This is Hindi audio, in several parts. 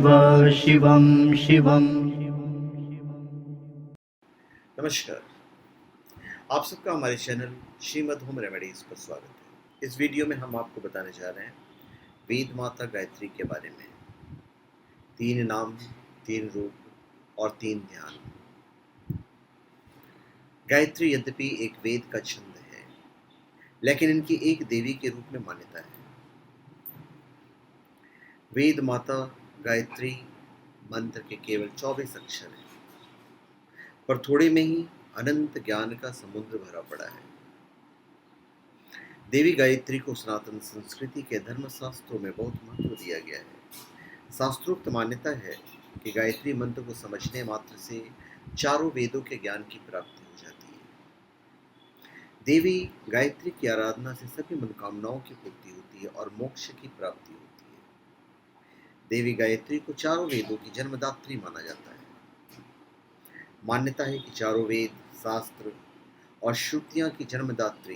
शिवं शिवं। नमस्कार, आप सबका हमारे चैनल श्रीमद् होम रेमेडीज पर स्वागत है। इस वीडियो में हम आपको बताने जा रहे हैं वेद माता गायत्री के बारे में। 3 नाम, 3 रूप और 3 ध्यान। गायत्री यद्यपि एक वेद का छंद है, लेकिन इनकी एक देवी के रूप में मान्यता है। वेद माता गायत्री मंत्र के केवल 24 अक्षर हैं, पर थोड़े में ही अनंत ज्ञान का समुद्र भरा पड़ा है। देवी गायत्री को सनातन संस्कृति के धर्मशास्त्रों में बहुत महत्व दिया गया है। शास्त्रोक्त मान्यता है कि गायत्री मंत्र को समझने मात्र से चारों वेदों के ज्ञान की प्राप्ति हो जाती है। देवी गायत्री की आराधना से सभी मनोकामनाओं की पूर्ति होती है और मोक्ष की प्राप्ति होती है। देवी गायत्री को चारों वेदों की जन्मदात्री माना जाता है। मान्यता है कि चारों वेद, शास्त्र और श्रुतियां की जन्मदात्री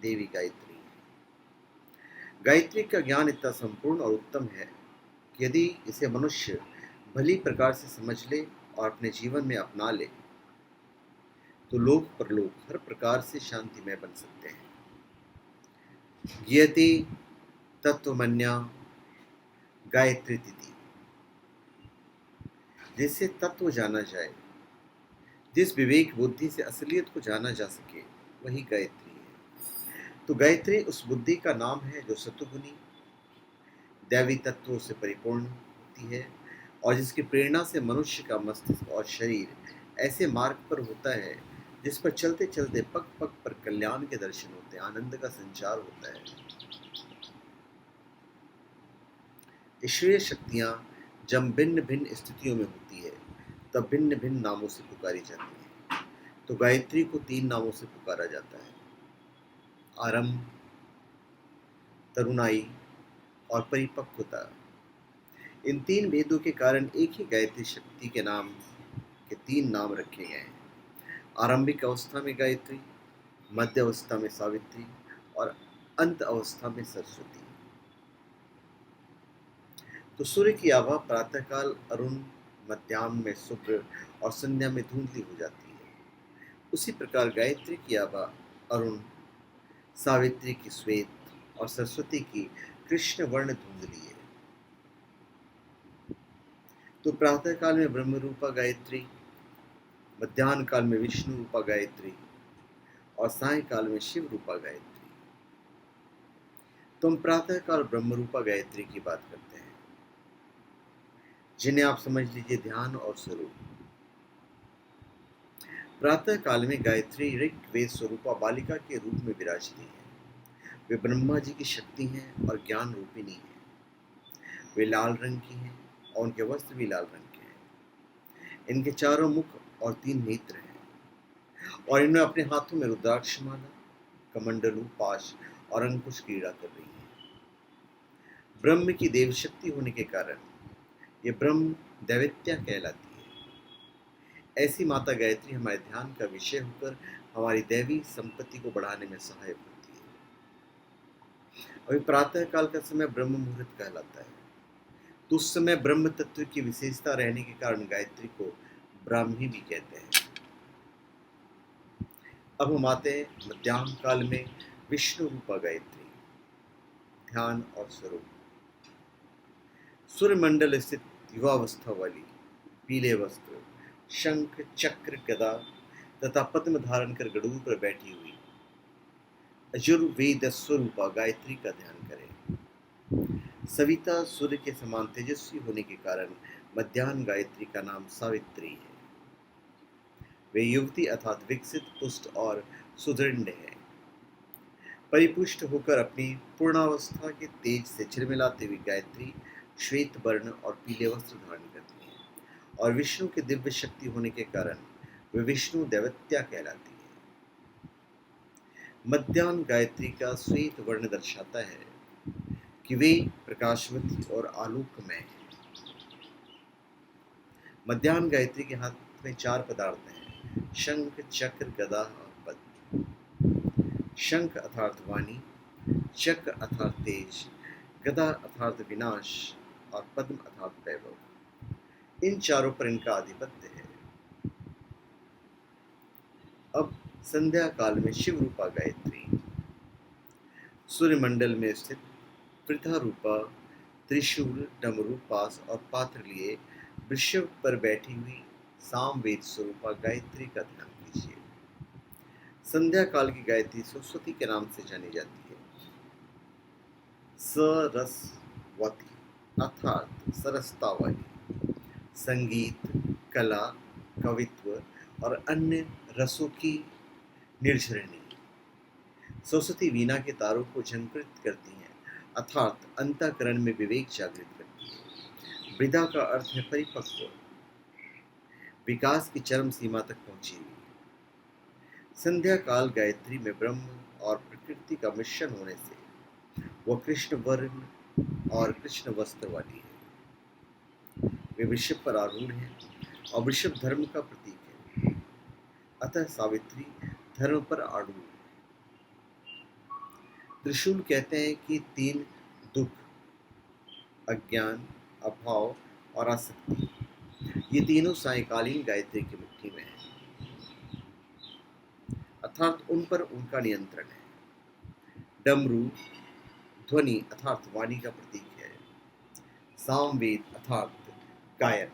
देवी गायत्री है। गायत्री का ज्ञान इतना संपूर्ण और उत्तम है कि यदि इसे मनुष्य भली प्रकार से समझ ले और अपने जीवन में अपना ले तो लोक परलोक हर प्रकार से शांतिमय बन सकते हैं। ज्ञेयते तत्वमन्या गायत्री तिथि, जिससे तत्व जाना जाए, जिस विवेक बुद्धि से असलियत को जाना जा सके, वही गायत्री है। तो गायत्री उस बुद्धि का नाम है जो सत्वगुणी दैवी तत्वों से परिपूर्ण होती है और जिसकी प्रेरणा से मनुष्य का मस्तिष्क और शरीर ऐसे मार्ग पर होता है जिस पर चलते चलते पग पग पर कल्याण के दर्शन होते हैं, आनंद का संचार होता है। ईश्वरीय शक्तियां जब भिन्न भिन्न स्थितियों में होती है तब भिन्न भिन्न नामों से पुकारी जाती है। तो गायत्री को 3 नामों से पुकारा जाता है: आरंभ, तरुणाई और परिपक्वता। इन 3 भेदों के कारण एक ही गायत्री शक्ति के नाम के 3 नाम रखे गए हैं: आरंभिक अवस्था में गायत्री, मध्य अवस्था में सावित्री और अंत अवस्था में सरस्वती। तो सूर्य की आभा प्रातःकाल अरुण, मध्याह्न में शुभ्र और संध्या में धुंधली हो जाती है। उसी प्रकार गायत्री की आभा अरुण, सावित्री की श्वेत और सरस्वती की कृष्ण वर्ण धुंधली है। तो प्रातः काल में ब्रह्म रूपा गायत्री, मध्याह्न काल में विष्णु रूपा गायत्री और सायंकाल में शिव रूपा गायत्री। तो हम प्रातः काल ब्रह्म रूपा गायत्री की बात करते हैं, जिन्हें आप समझ लीजिए ध्यान और स्वरूप। प्रातः काल में गायत्री ऋग वेद स्वरूपा बालिका के रूप में विराजती है। वे ब्रह्मा जी की शक्ति हैं और ज्ञान रूपिणी हैं। वे लाल रंग की हैं और उनके वस्त्र भी लाल रंग के हैं। इनके 4 मुख और 3 नेत्र हैं और इनमें अपने हाथों में रुद्राक्षमाला, कमंडलू, पाश और अंकुश क्रीड़ा कर रही हैं। ब्रह्म की देव शक्ति होने के कारण ये ब्रह्म दैवत्या कहलाती है। ऐसी माता गायत्री हमारे ध्यान का विषय होकर हमारी दैवी संपत्ति को बढ़ाने में सहायक होती है। अभी प्रातः काल का समय ब्रह्म मुहूर्त कहलाता है। तो उस समय ब्रह्म तत्व की विशेषता रहने के कारण गायत्री को ब्राह्मी भी कहते हैं। अब हम आते हैं मध्याह्न काल में विष्णु रूपा गायत्री, ध्यान और स्वरूप। सूर्यमंडल स्थित युवावस्था वाली, पीले वस्त्र, शंख, चक्र, गदा तथा पद्म धारण कर गरुड़ पर बैठी हुई अजुर्वेद स्वरूपा गायत्री का ध्यान करें। सविता सूर्य के समान तेजस्वी होने के कारण मध्याह्न गायत्री का नाम सावित्री है। वे युवती अर्थात विकसित, पुष्ट और सुदृढ़ है। परिपुष्ट होकर अपनी पूर्णावस्था के तेज से झिलमिलाते हुए गायत्री श्वेत वर्ण और पीले वस्त्र धारण करती है और विष्णु की दिव्य शक्ति होने के कारण वे विष्णु दैवत्या कहलाती है। मध्याह्न गायत्री का श्वेत वर्ण दर्शाता है कि वे प्रकाशवती और आलोकमय है। मध्याह्न गायत्री के हाथ में 4 पदार्थ हैं: शंख, चक्र, गदा और पद्म। शंख अर्थात वाणी, चक्र अर्थात तेज, गदा अर्थात विनाश और पद्म अर्थात वैभव। इन चारों पर इनका आधिपत्य है। अब संध्या काल में शिव रूपा गायत्री सूर्यमंडल में स्थित पृथा रूपा त्रिशूल, डमरू, पास और पात्र लिए वृषभ पर बैठी हुई सामवेद स्वरूपा गायत्री का ध्यान कीजिए। संध्या काल की गायत्री सरस्वती के नाम से जानी जाती है। सरस्वती अर्थात सरसता वाली, संगीत, कला, कवित्व और अन्य रसों की निर्झरिणी। सरस्वती वीणा के तारों को झंकृत करती हैं, अर्थात अंतःकरण में विवेक जागृत करती है। वृदा का अर्थ है परिपक्व, विकास की चरम सीमा तक पहुंची हुई। संध्या काल गायत्री में ब्रह्म और प्रकृति का मिश्रण होने से वह कृष्ण वर्ण और कृष्ण वस्त्र वाली है। वे वृषभ पर आरूढ़ हैं और वृषभ धर्म का प्रतीक है, अतः सावित्री धर्म पर आरूढ़ है। त्रिशूल कहते हैं कि 3 दुख, अज्ञान, अभाव और आसक्ति, ये तीनों सायकालीन गायत्री की मुट्ठी में है, अर्थात उन पर उनका नियंत्रण है। डमरू ध्वनि अर्थात वाणी का प्रतीक है। सामवेद अर्थात गायन,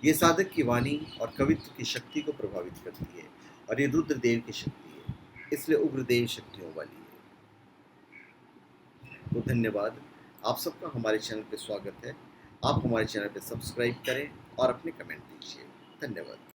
ये साधक की वाणी और कवित्व की शक्ति को प्रभावित करती है और ये रुद्रदेव की शक्ति है, इसलिए उग्रदेव शक्तियों वाली है। तो धन्यवाद, आप सबका हमारे चैनल पे स्वागत है। आप हमारे चैनल पे सब्सक्राइब करें और अपने कमेंट दीजिए। धन्यवाद।